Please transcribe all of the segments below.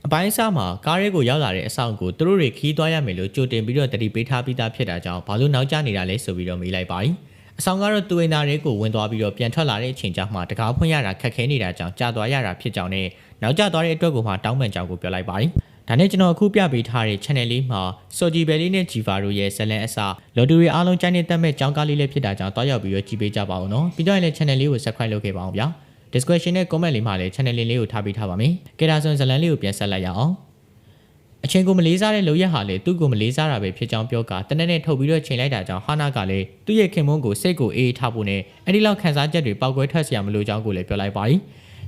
အပိုင်းအစမှာကားရဲကိုရောက်လာတဲ့အဆောင်ကိုသူတို့တွေခီးသွားရမယ်လို့ကြိုတင်ပြီးတော့တတိပေးထားပြီးသားဖြစ်တာကြောင့်ဘာလို့နောက်ကျနေတာလဲဆိုပြီးတော့မေးလိုက်ပါ၏အဆောင်ကတော့သူအိမ်သားတွေကိုဝင်သွားပြီးတော့ပြန်ထွက်လာတဲ့အချိန်ကျမှတကားဖွင့်ရတာခက်ခဲနေတာကြောင့်ကြာသွားရတာဖြစ်ကြောင်းနဲ့နောက်ကျသွားတဲ့အတွက်ကိုမှတောင်းပန်ကြောင်းကိုပြောလိုက်ပါ၏ဒါနဲ့ကျွန်တော်အခုပြပေးထားတဲ့ channel လေးမှာစော်ဂျီဘယ်လေးနဲ့ဂျီဗာတို့ရဲ့ဇလန်အစလော်တူရီအားလုံးကြိုက်နေတဲ့မဲ့ကြောင်းကားလေးလေးဖြစ်တာကြောင့်တွားရောက်ပြီးတော့ကြည့်ပေးကြပါဦးနော်ပြီးတော့လည်း channel လေးကို subscribe လုပ်ခဲ့ပါအောင်ဗျာ description နဲ့ comment လေးမှာလည်း channel လေးကိုထားပေးထားပါမယ်ကဲဒါဆိုရင်ဇလန်လေးကိုပြန်ဆက်လိုက်ရအောင်အချင်းကိုမလေးစားတဲ့လုံရက်ဟာလေသူ့ကိုမလေးစားတာပဲဖြစ်ကြောင်းပြောကာတနက်နဲ့ထုတ်ပြီးတော့ချိန်လိုက်တာကြောင့်ဟာနာကလည်းသူ့ရဲ့ခင်မွန်းကိုစိတ်ကိုအေးထားဖို့နဲ့အဲ့ဒီလောက်ခံစားချက်တွေပောက်ကွဲထွက်เสียမလို့ကြောင်းကိုလည်းပြောလိုက်ပါ၏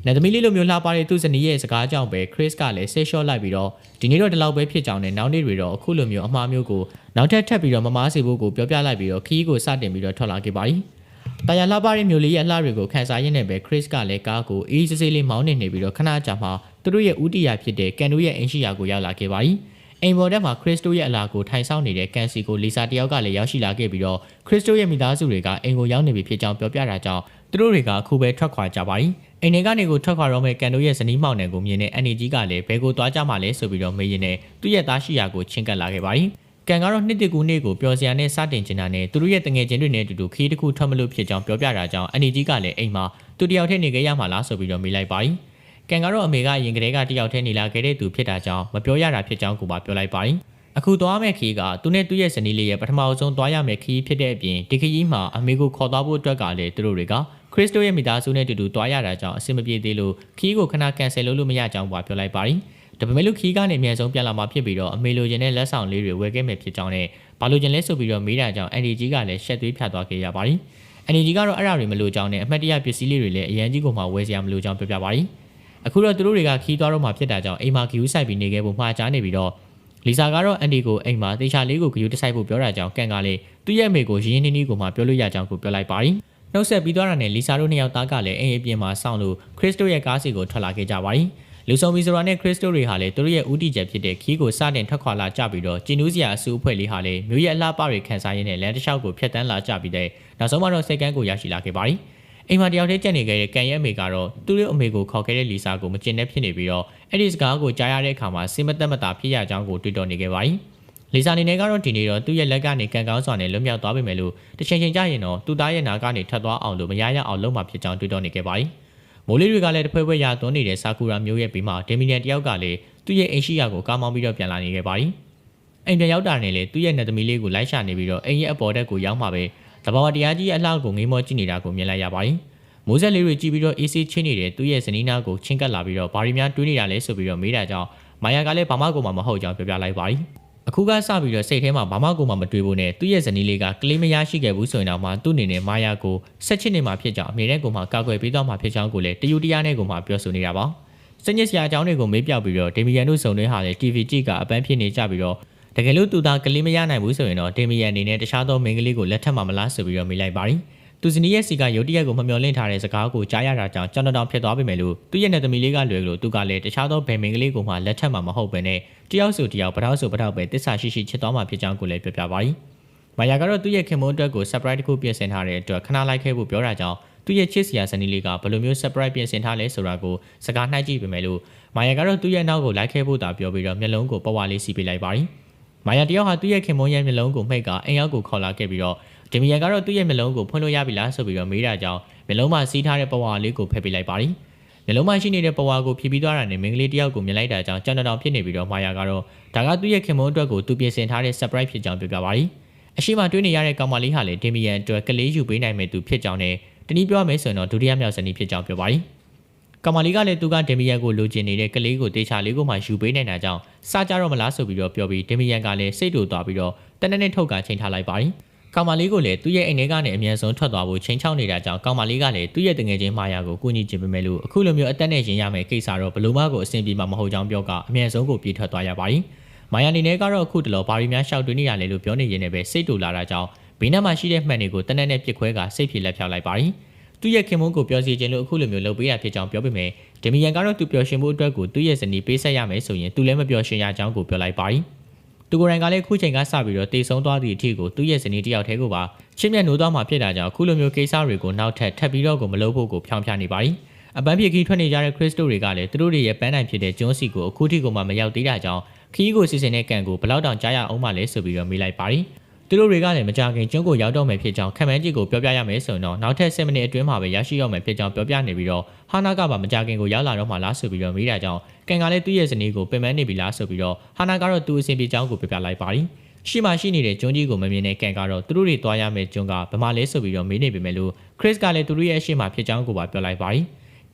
နေသမီးလေးလိုမျိုးလှပတဲ့သူ့ဇနီးရဲ့စကားကြောင့်ပဲခရစ်ကလည်းဆေးလျှော့လိုက်ပြီးတော့ဒီနေ့တော့ဒီလောက်ပဲဖြစ်ကြောင်းနဲ့နောက်နေ့တွေတော့အခုလိုမျိုးအမှားမျိုးကိုနောက်ထပ်ထပ်ပြီးတော့မမားစေဖို့ကိုပြောပြလိုက်ပြီးတော့ခီးကိုစတင်ပြီးတော့ထွက်လာခဲ့ပါ၏တာယာလှပတဲ့မျိုးလေးရဲ့အလှတွေကိုခန်းစားရင်းနဲ့ပဲခရစ်ကလည်းကားကိုအေးစစ်စစ်လေးမောင်းနေပြီးတော့ခဏကြာမှသူတို့ရဲ့ဦးတီယာဖြစ်တဲ့ကန်တို့ရဲ့အင်ရှိယာကိုရောက်လာခဲ့ပါ၏အိမ်ပေါ်ထဲမှာခရစ်စတိုရဲ့အလားကိုထိုင်ဆောင်နေတဲ့ကန်စီကိုလီစာတယောက်ကလည်းရောက်ရှိလာခဲ့ပြီးတော့ခရစ်စတိုရဲ့မိသားစုတွေကအိမ်ကိုရောက်နေပြီဖြစ်ကြောင်းပြောပြတာကြောင့်သူတို့တွေကအခုပဲထွက်ခွာကြပါ၏အိမ်ထဲကနေကိုထွက်ခွာတော့မဲ့ကန်တို့ရဲ့ဇနီးမောင်နှံကိုမြင်တဲ့အန်နီကြီးကလည်းဘယ်ကိုသွားကြမှာလဲဆိုပြီးတော့မေးရင်းနဲ့သူ့ရဲ့သားရှိရာကိုချင်းကပ်လာခဲ့ပါ၏ကန်ကတော့နှစ်တကူနေ့ကိုပျော်စရာနဲ့စတင်ချင်တာနဲ့သူတို့ရဲ့တငယ်ချင်းတွေနဲ့အတူတူခီးတစ်ခုထွက်မလို့ဖြစ်ကြောင်းပြောပြတာကြောင့်အန်နီကြီးကလည်းအိမ်မှာသူတယောက်တည်းနေခဲ့ရမှာလားဆိုပြီးတော့မေးလိုက်ပါ၏ကန်ကတော့အမေကအရင်ကတည်းကတယောက်တည်းနေလာခဲ့တဲ့သူဖြစ်တာကြောင့်မပြောရတာဖြစ်ကြောင်းကိုပါပြောလိုက်ပါ၏အခုသွားမဲ့ခီးကသူနဲ့သူ့ရဲ့ဇနီးလေးရဲ့ပထမဆုံးသွားရမယ့်ခီးဖြစ်တဲ့အပြင်ဒီခီးမှာအမေကိုခေါ်သွားဖို့အတွက်ကလည်းသူတို့တွေကခရစ်စတိုရဲ့မိသားစုနဲ့အတူတူသွားရတာကြောင့်အဆင်မပြေသေးလို့ခီးကိုခဏကန်ဆယ်လုပ်လို့မရကြောင်းပါပြောလိုက်ပါ၏ဒါပေမဲ့လို့ခီးကနေအမြဲဆုံးပြန်လာမှာဖြစ်ပြီးတော့အမေလိုချင်တဲ့လက်ဆောင်လေးတွေဝယ်ခဲ့မယ်ဖြစ်ကြောင်းနဲ့ဘာလို့ချင်လဲဆိုပြီးတော့မေးတာကြောင့်အန်ဒီကြီးကလည်းရှက်သွေးဖြတ်သွားခဲ့ရပါ၏အန်ဒီကြီးကတော့အဲ့ဒါတွေမလိုကြောင်းနဲ့အမှတ်တရပစ္စည်းလေးတွေလည်းအရန်ကြီးကိုမှဝယ်စရာမလိုကြောင်းပြောပြပါ၏အခုတော့သူတို့တွေကခီးသွားတော့မှဖြစ်တာကြောင့်အိမ်မှာဂီယူဆိုင်ပြီးနေခဲ့ဖို့မှားချနေပြီးတော့လီစာကတော့အန်ဒီကိုအိမ်မှာတေချာလေးကိုဂယူတဆိုင်ဖို့ပြောတာကြောင့်ကန်ကလည်းသူ့ရဲ့အမေကိုရင်းနှီးနှီးကိုမှပြောလို့ရကြောင်းကိုပြောလိုက်ပါ၏နှုတ်ဆက်ပြီးသွားတာနဲ့လီစာတို့နှစ်ယောက်သားကလည်းအိမ်အပြင်မှာစောင့်လို့ခရစ်စတိုရဲ့ကားစီကိုထွက်လာခဲ့ကြပါ၏လူဆောင်ပြီးဆိုတာနဲ့ခရစ်စတိုတွေဟာလည်းသူတို့ရဲ့ဦးတည်ချက်ဖြစ်တဲ့ခီးကိုစတင်ထွက်ခွာလာကြပြီးတော့ကျင်းနူးစရာအစုအဖွဲ့လေးဟာလည်းမြို့ရဲ့အလှပတွေခန်းစားရင်းနဲ့လမ်းတစ်လျှောက်ကိုဖျက်တမ်းလာကြပြီးတဲ့နောက်ဆုံးမှတော့စိတ်ကန်းကိုရရှိလာခဲ့ပါ၏အိမ်မှာတယောက်တည်းကြံ့နေခဲ့တဲ့ကန်ရဲ့အမေကတော့သူ့ရဲ့အမေကိုခေါ်ခဲ့တဲ့လီစာကိုမကျင်တဲ့ဖြစ်နေပြီးတော့အဲ့ဒီစကားကိုကြားရတဲ့အခါမှာစိမသက်မသာဖြစ်ရကြောင်းကိုတွေးတောနေခဲ့ပါ၏လီစာအနေနဲ့ကတော့ဒီနေ့တော့သူ့ရဲ့လက်ကနေကန်ကောင်းစွာနဲ့လွတ်မြောက်သွားပြီမယ်လို့တချိန်ချိန်ကြရင်တော့သူ့သားရဲ့နာကနေထွက်သွားအောင်လို့မရရအောင်လုပ်မှဖြစ်ကြောင်းတွေးတောနေခဲ့ပါ၏မိုးလေးတွေကလည်းတစ်ဖွဲဖွဲရသွန်းနေတဲ့ဆာကူရာမျိုးရဲ့ဘေးမှာဒေမီနီယန်တယောက်ကလည်းသူ့ရဲ့အိမ်ရှိရာကိုကားမောင်းပြီးတော့ပြန်လာနေခဲ့ပါ၏အိမ်ပြန်ရောက်တာနဲ့လေသူ့ရဲ့နတ်သမီးလေးကိုလိုက်ရှာနေပြီးတော့အိမ်ရဲ့အပေါ်တက်ကိုရောက်မှပဲတဘာဝတရားကြီးရဲ့အလှကိုငေးမောကြည့်နေတာကိုမြင်လိုက်ရပါ၏မိုးဆက်လေးတွေကြည့်ပြီးတော့အေးဆေးချင်းနေတဲ့သူ့ရဲ့ဇနီးနာကိုချင်းကပ်လာပြီးတော့ဘာရီများတွေးနေတာလဲဆိုပြီးတော့မေးတာကြောင့်မာယာကလည်းဘာမှကိုမှမဟုတ်ကြောင်းပြောပြလိုက်ပါ၏အခုကစပြီးတော့စိတ်ထဲမှာဘာမှကိုမှမတွေးဘူးနဲ့သူ့ရဲ့ဇနီးလေးကကလေးမရရှိခဲ့ဘူးဆိုရင်တော့မှသူ့အနေနဲ့မာယာကိုဆက်ချစ်နေမှာဖြစ်ကြောင်းအမေနဲ့ကိုမှကာကွယ်ပေးသွားမှာဖြစ်ကြောင်းကိုလည်းတယူတရားနဲ့ကိုမှပြောဆိုနေတာပါစညစ်စရာအကြောင်းတွေကိုမေးပြောက်ပြီးတော့ဒေမီယန်တို့စုံတွဲဟာလည်း TV ကြည့်ကအပန်းဖြစ်နေကြပြီးတော့တကယ်လို့သူသားကလေးမရနိုင်ဘူးဆိုရင်တော့ဒေမီယန်အနေနဲ့တခြားသောမိန်းကလေးကိုလက်ထပ်မှာမလားဆိုပြီးတော့မေးလိုက်ပါရီသူဇနီးရဲ့စီကရုတ်တရက်ကိုမမျှော်လင့်ထားတဲ့စကားကိုကြားရတာကြောင့်ကြောင်တောင်ဖြစ်သွားပြီမယ်လို့သူ့ရဲ့နဲ့သမီးလေးကလွယ်လို့သူကလည်းတခြားသောဗယ်မင်ကလေးကိုမှလက်ထပ်မှာမဟုတ်ပဲနဲ့တယောက်ဆိုတယောက်ပထောက်ဆိုပထောက်ပဲတစ္ဆာရှိရှိချစ်သွားမှာဖြစ်ကြောင်းကိုလည်းပြောပြပါရီမာယာကတော့သူ့ရဲ့ခင်မွန်းအတွက်ကို surprise တစ်ခုပြင်ဆင်ထားတဲ့အတွက်ခဏလိုက်ခဲ့ဖို့ပြောတာကြောင့်သူ့ရဲ့ချစ်စရာဇနီးလေးကဘယ်လိုမျိုး surprise ပြင်ဆင်ထားလဲဆိုတာကိုစကားနှိုက်ကြည့်ပေမဲ့လို့မာယာကတော့သူ့ရဲ့နောက်ကိုလိုက်ခဲ့ဖို့တာပြောပြီးတော့မျက်လုံးကိုပဝါလေးစီးပေးလိုက်ပါရီမာယာတယောက်ဟာသူ့ရဲ့ခင်မွန်းရဲ့မျက်လုံးကိုမှိတ်ကအိမ်ရောက်ကိုခေါ်လာခဲ့ပြီးတော့ဒေမီယန်ကတော့သူ့ရဲ့မျက်လုံးကိုဖွင့်လို့ရပြီလားဆိုပြီးတော့မေးတာကြောင့်မျက်လုံးမှာစီးထားတဲ့ပဝါလေးကိုဖယ်ပေးလိုက်ပါရီမျက်လုံးမှာရှိနေတဲ့ပဝါကိုဖြည့်ပြီးသွားတာနဲ့မိန်းကလေးတယောက်ကိုမြင်လိုက်တာကြောင့်ကြောင်တောင်ဖြစ်နေပြီးတော့မာယာကတော့ဒါကသူ့ရဲ့ခင်မွန်းအတွက်ကိုသူပြင်ဆင်ထားတဲ့ surprise ဖြစ်ကြောင်းပြောပြပါရီအရှိမတွေးနေရတဲ့ကောင်မလေးဟာလည်းဒေမီယန်အတွက်ကလေးယူပေးနိုင်မဲ့သူဖြစ်ကြောင်းနဲ့တနည်းပြောရမယ်ဆိုရင်တော့ဒုတိယမြောက်ဇနီးဖြစ်ကြောင်းပြောပါရီကောင်မလေးကလည်းသူကဒေမီယန်ကိုလိုချင်နေတဲ့ကလေးကိုတေချာလေးကိုမှယူပေးနိုင်တာကြောင့်စားကြတော့မလားဆိုပြီးတော့ပြောပြီးဒေမီယန်ကလည်းစိတ်တူသွားပြီးတော့တနက်နေ့ထုတ်ကချိန်ထားလိုက်ပါရီကောင်မလေးကိုလည်းသူ့ရဲ့အိမ်ထဲကနေအမြန်ဆုံးထွက်သွားဖို့ချိန်ချောက်နေတာကြောင့်ကောင်မလေးကလည်းသူ့ရဲ့တငယ်ချင်းမာယာကိုကူညီချင်ပေမဲ့လို့အခုလိုမျိုးအသက်နဲ့ရင်ရမယ်ကိစ္စတော့ဘလို့မှကိုအဆင်ပြေမှာမဟုတ်ကြောင်းပြောကအမြန်ဆုံးကိုပြေးထွက်သွားရပါရီမာယာအနေနဲ့ကတော့အခုတလောဘာရီများရှောက်တွေးနေရလဲလို့ပြောနေရင်းနဲ့ပဲစိတ်တူလာတာကြောင့်ဘေးနားမှာရှိတဲ့မှန်တွေကိုတနက်နဲ့ပြစ်ခွဲကစိတ်ဖြေလက်ဖြောက်လိုက်ပါရီသူ့ရဲ့ခင်မွန်းကိုပြောစီခြင်းလို့အခုလိုမျိုးလုပ်ပေးရဖြစ်ကြောင်းပြောပေမဲ့ဒေမီယန်ကတော့သူပျော်ရွှင်မှုအတွက်ကိုသူ့ရဲ့ဇနီးပေးဆက်ရမယ်ဆိုရင်သူလည်းမပျော်ရွှင်ရကြောင်းကိုပြောလိုက်ပါရီသူကိုယ်တိုင်ကလည်းခုချိန်ကစပြီးတော့တေဆုံးသွားသည့်အထိကိုသူ့ရဲ့ဇနီးတယောက်တည်းကိုပါချစ်မြတ်နိုးသွားမှဖြစ်တာကြောင့်ခုလိုမျိုးကိစ္စတွေကိုနောက်ထပ်ပြီးတော့ကိုမလုပ်ဖို့ကိုဖြောင်းပြနေပါရီ အပန်းဖြစ်ခီးထွက်နေကြတဲ့ခရစ်စတိုတွေကလည်းသူတို့ရဲ့ပန်းတိုင်ဖြစ်တဲ့ကျွန်းစီကိုအခုထိကိုမှမရောက်သေးတာကြောင့်ခီးကိုစီစဉ်တဲ့ကန်ကိုဘလောက်တောင်ကြားရအောင်မှလဲဆိုပြီးတော့မေးလိုက်ပါတယ်သူတို့တွေကလည်းမကြခင်ကျွန်းကိုရောက်တော့မယ်ဖြစ်ကြောင်းခံမှန်းကြည့်ကိုပြောပြရမယ်ဆိုရင်တော့နောက်ထပ်10မိနစ်အတွင်းမှာပဲရရှိရောက်မယ်ဖြစ်ကြောင်းပြောပြနေပြီးတော့ဟာနာကပါမကြခင်ကိုရောက်လာတော့မှလားဆိုပြီးတော့မေးတာကြောင့်ကန်ကလည်းသူ့ရဲ့ဇနီးကိုပင်ပန်းနေပြီလားဆိုပြီးတော့ဟာနာကတော့သူ့အဆင်ပြေကြောင်းကိုပြောပြလိုက်ပါတယ်ရှိမှရှိနေတဲ့ကျွန်းကြီးကိုမမြင်တဲ့ကန်ကတော့သူတို့တွေသွားရမယ့်ကျွန်းကဗမာလဲဆိုပြီးတော့မေးနေပေမဲ့လို့ခရစ်ကလည်းသူတို့ရဲ့အရှိမဖြစ်ကြောင်းကိုပါပြောလိုက်ပါတယ်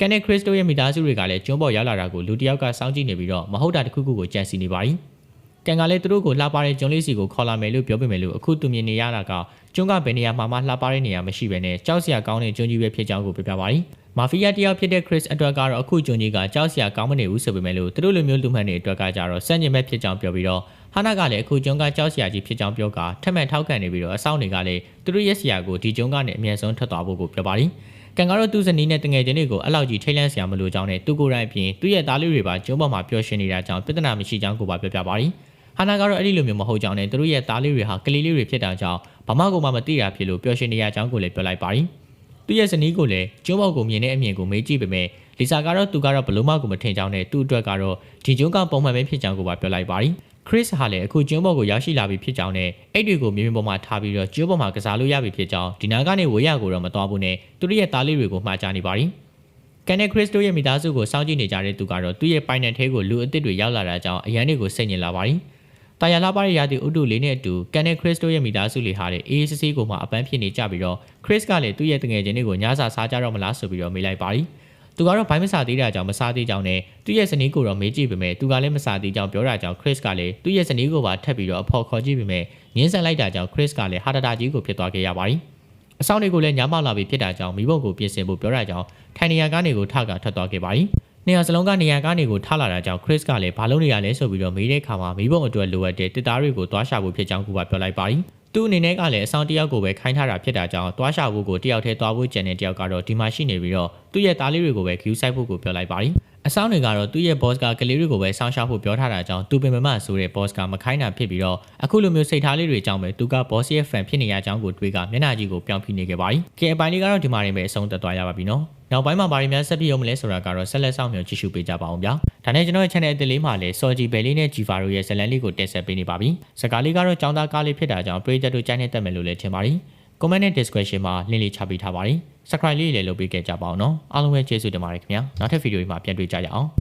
ကန်နဲ့ခရစ်တို့ရဲ့မိသားစုတွေကလည်းကျွန်းပေါ်ရောက်လာတာကိုလူတစ်ယောက်ကစောင့်ကြည့်နေပြီးတော့မဟုတ်တာတစ်ခုခုကိုကြံစီနေပါတယ်ကန်ကလည်းသူတို့ကိုလှပတဲ့ကျွန်းလေးစီကိုခေါ်လာမယ်လို့ပြောပေမဲ့လို့အခုသူမြင်နေရတာကကျွန်းကဘယ်နေရာမှာမှလှပတဲ့နေရာမရှိဘဲနဲ့ကြောက်စရာကောင်းတဲ့ကျွန်းကြီးပဲဖြစ်ကြောင်းကိုပြပြပါတယ်မာဖီးယားတယောက်ဖြစ်တဲ့ခရစ်အတွက်ကတော့အခုကျွန်းကြီးကကြောက်စရာကောင်းမနေဘူးဆိုပေမဲ့လို့သူတို့လိုမျိုးလူမှန်တွေအတွက်ကကြတော့စန့်ကျင်ဘက်ဖြစ်ကြောင်းပြောပြီးတော့ဟာနာကလည်းအခုကျွန်းကကြောက်စရာကြီးဖြစ်ကြောင်းပြောကထက်မှန်ထောက်ခံနေပြီးတော့အဆောင်တွေကလည်းသူတို့ရဲ့ဆရာကိုဒီကျွန်းကနေအမြဲဆုံးထွက်သွားဖို့ကိုပြောပါတယ်ကန်ကတော့သူ့ဇနီးနဲ့တငယ်ချင်းတွေကိုအဲ့လောက်ကြီးထိတ်လန့်စရာမလိုကြောင်းနဲ့သူကိုယ်တိုင်အပြင်သူ့ရဲ့သားလေးတွေပါကျွန်းပေါ်မှာပျော်ရွှင်နေတာကြောင့်ပြဿနာမရှိကြောင်းကိုပါပြောပြပါတယ်ဟာနာကတော့အဲ့ဒီလိုမျိုးမဟုတ်ကြောင်းနဲ့သူတို့ရဲ့သားလေးတွေဟာကလေးလေးတွေဖြစ်တာကြောင့်ဘာမှကိုမှမသိတာဖြစ်လို့ပျော်ရွှင်နေရကြောင်းကိုလည်းပြောလိုက်ပါတယ်သူ့ရဲ့ဇနီးကိုလည်းကျွန်းပေါ်ကိုမြင်တဲ့အမြင်ကိုမေးကြည့်ပေမဲ့လီဆာကတော့သူကတော့ဘလို့မှကိုမထင်ကြောင်းနဲ့သူ့အတွက်ကတော့ဒီကျွန်းကပုံမှန်ပဲဖြစ်ကြောင်းကိုပါပြောလိုက်ပါတယ်ခရစ်ဟာလည်းအခုကျွန်းပေါ်ကိုရောက်ရှိလာပြီဖြစ်ကြောင်းနဲ့အိတ်တွေကိုမြေပြင်ပေါ်မှာထားပြီးတော့ကျွန်းပေါ်မှာကစားလို့ရပြီဖြစ်ကြောင်းဒီနာကနေဝေးရကိုတော့မတော်ဘူးနဲ့သူတို့ရဲ့သားလေးတွေကိုမှားကြနေပါတယ်ကန်နဲ့ခရစ်တို့ရဲ့မိသားစုကိုစောင့်ကြည့်နေကြတဲ့သူကတော့သူ့ရဲ့ပိုင်နယ်ထဲကိုလူအစ်စ်တွေရောက်လာတာကြောင့်အရန်တွေကိုစိတ်ညစ်လာပါတယ်တာယာလာပါရဲ့ရာသီဥတုလေးနဲ့အတူကန်နဲ့ခရစ်တို့ရဲ့မိသားစုလေးဟာတဲ့အေးစစ်စစ်ကိုမှအပန်းဖြစ်နေကြပြီးတော့ခရစ်ကလည်းသူ့ရဲ့တငယ်ချင်းတွေကိုညစာစားကြတော့မလားဆိုပြီးတော့မေးလိုက်ပါတယ်သူကတော့ဘိုင်းမစားသေးတာကြောင့်မစားသေးကြောင်းနဲ့သူ့ရဲ့ဇနီးကိုတော့မေးကြည့်ပေမဲ့သူကလည်းမစားသေးကြောင်းပြောတာကြောင့်ခရစ်ကလည်းသူ့ရဲ့ဇနီးကိုပါထပ်ပြီးတော့အဖော်ခေါ်ကြည့်ပေမဲ့ငင်းဆန်လိုက်တာကြောင့်ခရစ်ကလည်းဟာတတာကြီးကိုဖြစ်သွားခဲ့ရပါတယ်အဆောင်တွေကိုလည်းညမောက်လာပြီးဖြစ်တာကြောင့်မိဘကိုပြင်ဆင်ဖို့ပြောတာကြောင့်ထိုင်နေရာကနေကိုထကထွက်သွားခဲ့ပါတယ်နေရာစလုံးကနေရာကနေကိုထားလာတာကြောင့်ခရစ်ကလည်းဘာလို့နေရလဲဆိုပြီးတော့မေးတဲ့အခါမှာမိဘအတွက်လိုအပ်တဲ့တစ်သားတွေကိုတွားရှာဖို့ဖြစ်ကြောင်းကိုပါပြောလိုက်ပါတယ်သူ့အနေနဲ့ကလည်းအဆောင်တယောက်ကိုပဲခိုင်းထားတာဖြစ်တာကြောင့်တွားရှာဖို့ကိုတယောက်တည်းတွားဖို့ကြံတဲ့တယောက်ကတော့ဒီမှာရှိနေပြီးတော့သူ့ရဲ့သားလေးတွေကိုပဲဂယူးဆိုင်ဖို့ကိုပြောလိုက်ပါတယ်အဆောင်တွေကတော့သူ့ရဲ့ boss ကကလေးတွေကိုပဲစောင့်ရှောက်ဖို့ပြောထားတာကြောင့်သူပင်မမဆိုတဲ့ boss ကမခိုင်းတာဖြစ်ပြီးတော့အခုလိုမျိုးစိတ်ထားလေးတွေကြောင့်ပဲသူက boss ရဲ့ fan ဖြစ်နေရကြောင်းကိုတွေးကမျက်နှာကြီးကိုပြောင်းဖိနေခဲ့ပါတယ်။ကဲအပိုင်းလေးကတော့ဒီမှာနေပဲအဆုံးသက်သွားရပါပြီနော်။နောက်ပိုင်းမှာဘာတွေများဆက်ပြရုံမလဲဆိုတာကတော့ဆက်လက်ဆောင်မျိုးကြည့်ရှုပေးကြပါအောင်ဗျာ။ဒါနဲ့ကျွန်တော်ရဲ့ channel အသစ်လေးမှာလည်းစော်ဂျီဘယ်လေးနဲ့ဂျီဖာတို့ရဲ့ဇာတ်လမ်းလေးကိုတင်ဆက်ပေးနေပါပြီ။စကားလေးကတော့ចောင်းသားကားလေးဖြစ်တာကြောင့်ပရိသတ်တို့ကြိုက်နေတတ်မယ်လို့လည်းထင်ပါတယ်။ comment နဲ့ description မှာ link လေးချပေးထားပါတယ်။ subscribe လေးလည်းလုပ်ပေးခဲ့ကြပါအောင်နော်။အားလုံးပဲကျေးဇူးတင်ပါတယ်ခင်ဗျာ။နောက်ထပ်ဗီဒီယိုမှာပြန်တွေ့ကြရအောင်။